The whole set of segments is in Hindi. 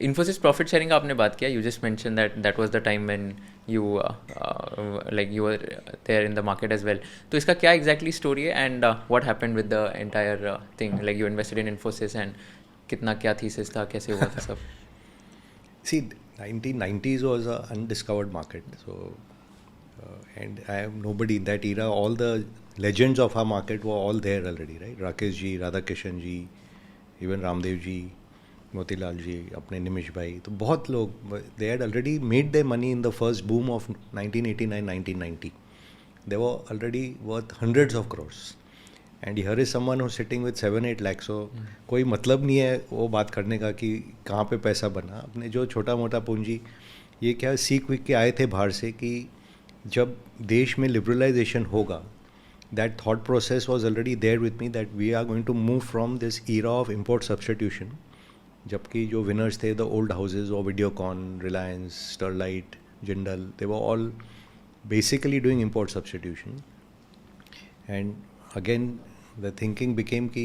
इन्फोसिस प्रॉफिट शेयरिंग का आपने बात किया, you just mention that that was the time when you like you were there in the market as well. तो इसका क्या एग्जैक्टली स्टोरी है and what happened with the entire thing, like you invested in Infosys and कितना क्या थीसिस था, कैसे हुआ था सब? See, 1990s was an undiscovered market. So, and I am nobody in that era. All the legends of our market were all there already, right? Rakesh ji, Radhakishan ji, even Ramdev ji, Motilal ji, अपने निमिष भाई, तो बहुत लोग they had already made their money in the first boom of 1989-1990. They were already worth hundreds of crores. And here is someone who sitting with 7-8 lakh. So कोई मतलब नहीं है वो बात करने का कि कहाँ पे पैसा बना. अपने जो छोटा मोटा पूंजी ये क्या सीख वीख के आए थे बाहर से कि जब देश में लिबरलाइजेशन होगा, that thought process was already there with me that we are going to move from this era of import substitution. जबकि जो विनर्स थे द ओल्ड हाउसेज और Videocon, Reliance, Sterlite, Jindal, they were all basically doing import substitution. And again the thinking became ki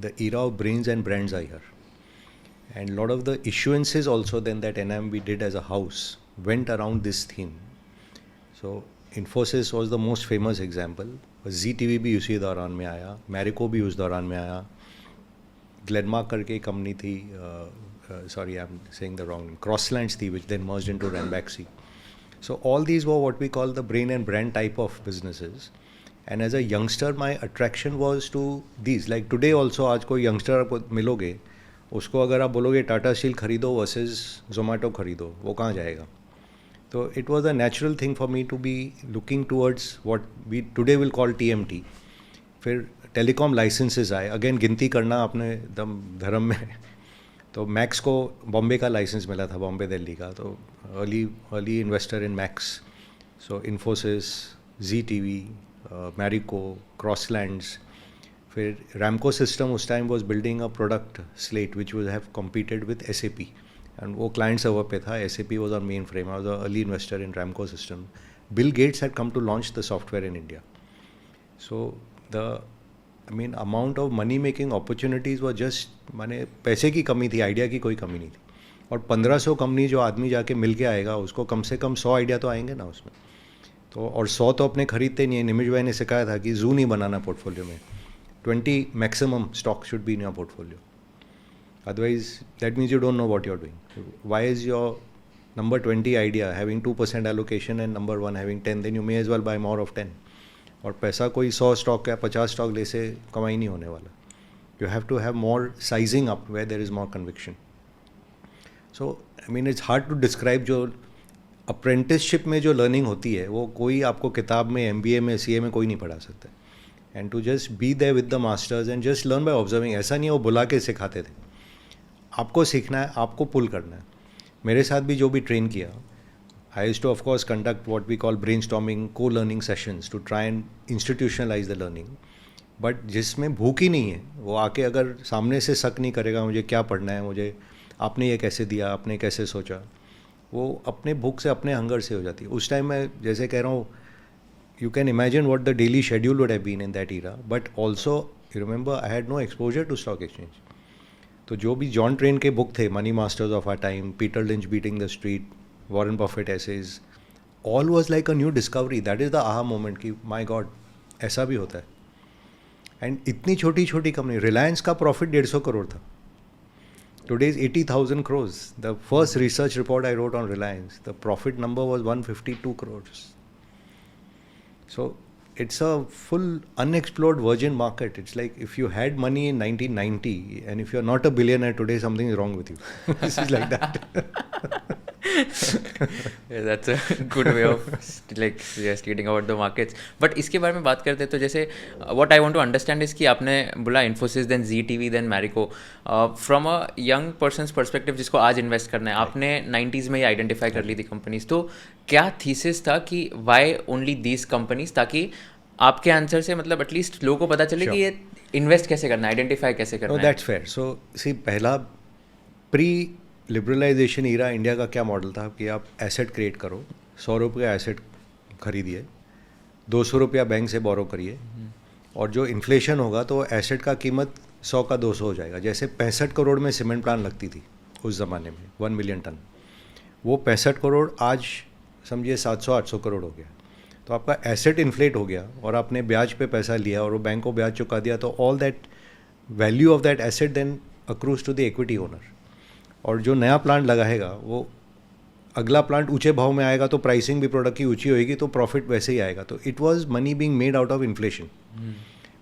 the era of brains and brands are here, and a lot of the issuances also then that NIMB did as a house went around this theme. So Infosys was the most famous example. ZTV भी उसी दौरान में आया, मैरिको भी उस दौरान में आया, ग्लेनमार्क करके कंपनी थी, sorry I'm saying the wrong, क्रॉसलैंड्स थी which then merged into Ranbaxy. So all these were what we call the brain and brand type of businesses. And as a youngster, my attraction was to these. Like today also, आज कोई youngster आपको मिलोगे, उसको अगर आप बोलोगे टाटा स्टील खरीदो वर्सेस जोमेटो खरीदो, वो कहाँ जाएगा? तो it was a natural thing for me to be looking towards what we today will call TMT. फिर टेलीकॉम लाइसेंसेस आए, अगेन गिनती करना अपने दम धर्म में. तो मैक्स को बॉम्बे का लाइसेंस मिला था, बॉम्बे दिल्ली का, तो early investor in Max. So Infosys, ZTV, Marico, Crosslands. फिर रैमको सिस्टम उस time was building a product slate which would have competed with SAP, and वो क्लाइंट सर्वर पे था. SAP was our mainframe. I was a early investor in Ramco system. Bill Gates had come to launch the software in India. So the amount of money making opportunities we just, माने पैसे की कमी थी, आइडिया की कोई कमी नहीं थी. और 1500 कंपनी जो आदमी जाके मिल के आएगा उसको कम से कम 100 आइडिया तो आएंगे ना उसमें. तो और 100 तो अपने खरीदते नहीं है. निमिष भाई ने सिखाया था कि जू नहीं बनाना पोर्टफोलियो में, 20 maximum stock should be in your portfolio. Otherwise that means you don't know what you are doing. Why is your number 20 idea having 2% allocation and number 1 having 10, then you may as well buy more of 10. और पैसा कोई 100 स्टॉक या 50 स्टॉक ले से कमाई नहीं होने वाला. You have to have more sizing up where there is more conviction. So it's hard to describe. जो अप्रेंटिसशिप में जो लर्निंग होती है वो कोई आपको किताब में, MBA में, CA में कोई नहीं पढ़ा सकता. And to just be there with the masters and just learn by observing. ऐसा नहीं है वो बुला के सिखाते थे, आपको सीखना है, आपको पुल करना है. मेरे साथ भी जो भी ट्रेन किया, I used to of course conduct what we call brainstorming, co-learning sessions to try and institutionalize the learning. But जिसमें भूख ही नहीं है, वो आके अगर सामने से शक नहीं करेगा मुझे क्या पढ़ना है, मुझे आपने ये कैसे दिया, आपने कैसे सोचा, वो अपने भूख से, अपने हंगर से हो जाती है. उस टाइम मैं जैसे कह रहा हूँ, you can imagine what the daily schedule would have been in that era. But also you remember I had no exposure to stock exchange. तो जो भी जॉन ट्रेन के बुक थे, Money Masters of Our Time, Peter Lynch Beating the Street, Warren Buffett essays, all was like a new discovery. That is the aha moment कि my God, ऐसा भी होता है. एंड इतनी छोटी छोटी कंपनी, रिलायंस का प्रॉफिट 150 करोड़ था. Today is 80,000 crores. The first research report I wrote on Reliance, the profit number was 152 crores. So it's a full unexplored virgin market. It's like if you had money in 1990 and if you're not a billionaire today, something is wrong with you. This is like that. Yeah, that's a good way of like stating about the markets. But इसके बारे में बात करते हैं तो जैसे what I want to understand is कि आपने बोला Infosys, then ZTV, then Marico. From a young person's perspective जिसको आज इन्वेस्ट करना है, आपने 90s में ही आइडेंटिफाई कर ली थी कंपनीज, तो क्या थीसिस था कि why only these companies, ताकि आपके आंसर से मतलब एटलीस्ट लोगों को पता चले कि ये इन्वेस्ट कैसे करना है, आइडेंटिफाई कैसे करना है. That's fair. सो सी, पहला प्री लिबरलाइजेशन ईरा इंडिया का क्या मॉडल था कि आप एसेट क्रिएट करो, 100 रुपये का एसेट खरीदिए, 200 रुपया बैंक से बोरो करिए, और जो इन्फ्लेशन होगा तो एसेट का कीमत 100 का 200 हो जाएगा. जैसे 65 करोड़ में सीमेंट प्लांट लगती थी उस ज़माने में 1 मिलियन टन, वो 65 करोड़ आज समझिए 700-800 करोड़ हो गया। तो आपका एसेट इन्फ्लेट हो गया और आपने ब्याज पे पैसा लिया और वो बैंक को ब्याज चुका दिया, तो all that value of that asset then accrues to the equity owner. और जो नया प्लांट लगाएगा वो अगला प्लांट ऊंचे भाव में आएगा तो प्राइसिंग भी प्रोडक्ट की ऊंची होएगी, तो प्रॉफिट वैसे ही आएगा। तो it was money being made out of inflation.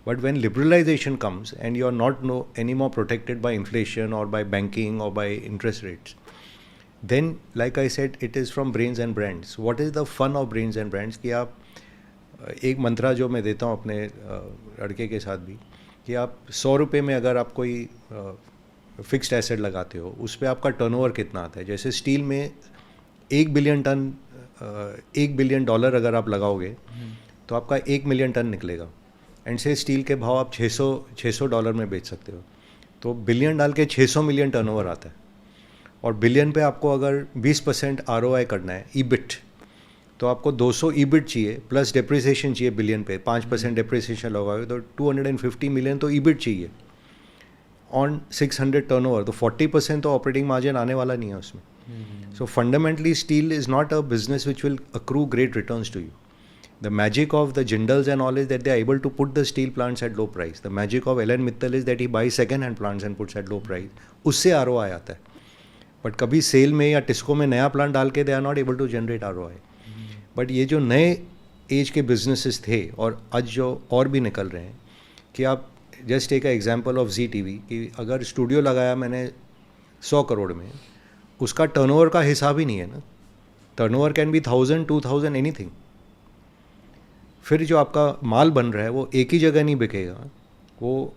But when liberalisation comes and you are not any more protected by inflation और बाय बैंकिंग और by interest rates, then like I said, it is from brains and brands. What is the fun of brains and brands? कि आप एक मंत्रा जो मैं देता हूँ अपने लड़के के साथ भी, कि आप 100 रुपये में अगर आप कोई फिक्स्ड एसेट लगाते हो, उस पर आपका टर्नओवर कितना आता है। जैसे स्टील में 1 बिलियन टन, 1 बिलियन डॉलर अगर आप लगाओगे तो आपका 1 मिलियन टन निकलेगा। एंड से स्टील के भाव आप 600 डॉलर में बेच सकते हो, तो बिलियन डाल के 600 मिलियन टर्नओवर आता है। और बिलियन पे आपको अगर 20% ROI करना है, EBIT, तो आपको 200 EBIT चाहिए प्लस डेप्रिसिएशन चाहिए बिलियन पे, 5% डेप्रिसिएशन लगाओगे तो 250 मिलियन तो EBIT चाहिए ऑन 600 टर्नओवर। तो 40% तो ऑपरेटिंग मार्जिन आने वाला नहीं है उसमें। So fundamentally steel is not a business which will accrue great returns to you. The magic of the Jindals and all is that they are able to put the steel plants at low price. The magic of L&T Mittal is that he buys second hand plants and puts at low price. उससे ROI आता है। बट कभी सेल में या टिस्को में नया प्लांट डाल के they are not able to generate ROI। But ये जो नए एज के बिजनेसेस थे और आज जो और भी निकल रहे हैं, कि आप just take a example of Zee TV, कि अगर स्टूडियो लगाया मैंने 100 करोड़ में, उसका टर्नओवर का हिसाब ही नहीं है ना। Turnover can be 1000, 2000, anything. फिर जो आपका माल बन रहा है वो एक ही जगह नहीं बिकेगा। वो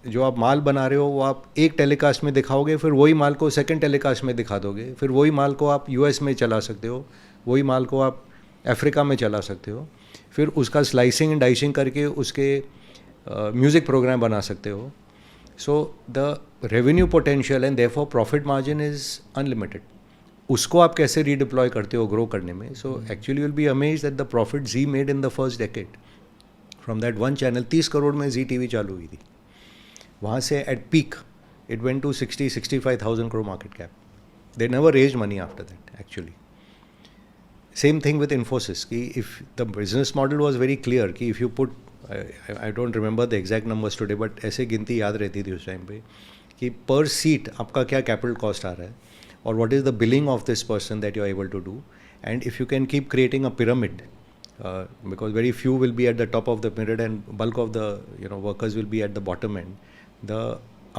जो आप माल बना रहे हो वो आप एक टेलीकास्ट में दिखाओगे, फिर वही माल को सेकंड टेलीकास्ट में दिखा दोगे, फिर वही माल को आप US में चला सकते हो, वही माल को आप अफ्रीका में चला सकते हो, फिर उसका स्लाइसिंग एंड डाइसिंग करके उसके म्यूज़िक प्रोग्राम बना सकते हो। So the revenue potential and therefore profit margin is unlimited. उसको आप कैसे रीडिप्लॉय करते हो ग्रो करने में। So actually will be amazed that the profit Zee made in the first decade from that one channel. 30 crore में जी टीवी चालू हुई थी, वहाँ से at peak it went to 60-65,000 crore market cap. They never raise money after that actually. Same thing with Infosys, कि if the business model was very clear कि if you put, I don't remember the exact numbers today, but ऐसे गिनती याद रहती थी उस टाइम पे कि पर सीट आपका क्या कैपिटल कॉस्ट आ रहा है और what is the billing of this person that you are able to do. And if you can keep creating a pyramid, because very few will be at the top of the pyramid and bulk of the workers will be at the bottom end, the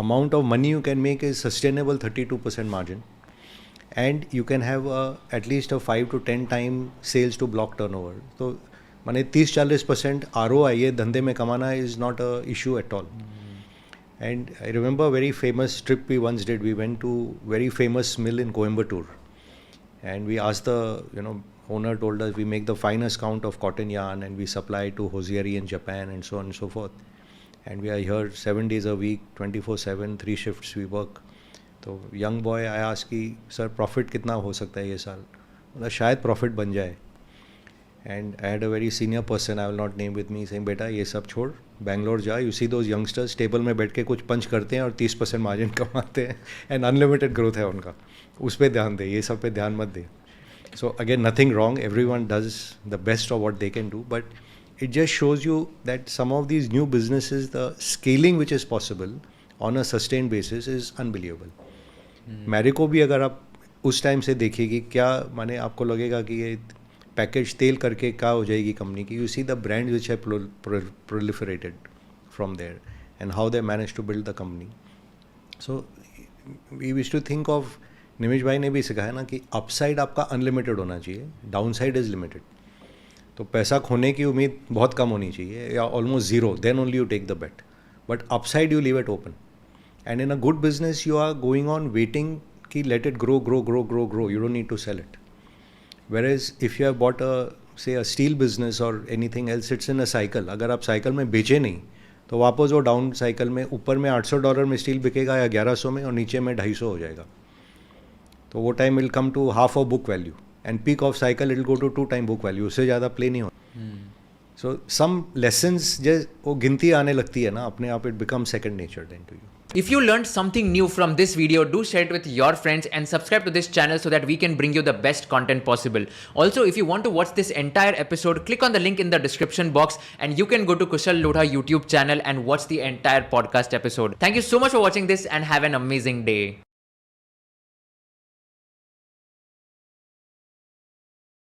amount of money you can make is sustainable 32% margin, and you can have at least a 5 to 10 time sales to block turnover. So माने 30-40% ROI ये धंधे में कमाना is not a issue at all. And I remember a very famous trip we once did. We went to very famous mill in Coimbatore, and we asked the owner told us we make the finest count of cotton yarn and we supply to hosiery in Japan and so on and so forth. And we are here 7 days a week, 24/7, 3 shifts we work. तो young boy I asked कि sir profit कितना हो सकता है ये साल? मतलब शायद profit बन जाए। And I had a very senior person, I will not name with me, saying बेटा ये सब छोड़, बैंगलोर जा, you see those youngsters table में बैठ के कुछ पंच करते हैं और 30% मार्जिन कमाते हैं एंड अनलिमिटेड ग्रोथ है उनका, उस पर ध्यान दे, ये सब पे ध्यान मत दे। So again nothing wrong, everyone does the best of what they can do, but it just shows you that some of these new businesses, the scaling which is possible on a sustained basis is unbelievable. Marico भी अगर आप उस टाइम से देखिएगी, क्या माने आपको लगेगा कि ये पैकेज तेल करके क्या हो जाएगी कंपनी की। You see the brands which have proliferated from there and how they manage to build the company. So we wish to think of, Nimish भाई ने भी सिखाया ना कि अपसाइड आपका अनलिमिटेड होना चाहिए, डाउन साइड इज़ लिमिटेड। तो पैसा खोने की उम्मीद बहुत कम होनी चाहिए या almost zero, then only you take the bet, but upside you leave it open. And in a good business you are going on waiting कि let it grow grow grow grow grow, you don't need to sell it. Whereas if you have bought a steel business or anything else, it's in a cycle. अगर आप साइकिल में बेचे नहीं तो वापस वो डाउन साइकिल में ऊपर में $800 में स्टील बिकेगा या 1100 में और नीचे में 250 हो जाएगा। तो वो time will come to half of book value and peak of cycle it will go to 2 time book value, उससे ज़्यादा प्ले नहीं हो। सो सम लेसन्स जो वो गिनती आने लगती है ना अपने आप, it become second nature then to you. If you learned something new from this video, do share it with your friends and subscribe to this channel so that we can bring you the best content possible. Also, if you want to watch this entire episode, click on the link in the description box and you can go to Kushal Lodha YouTube channel and watch the entire podcast episode. Thank you so much for watching this and have an amazing day.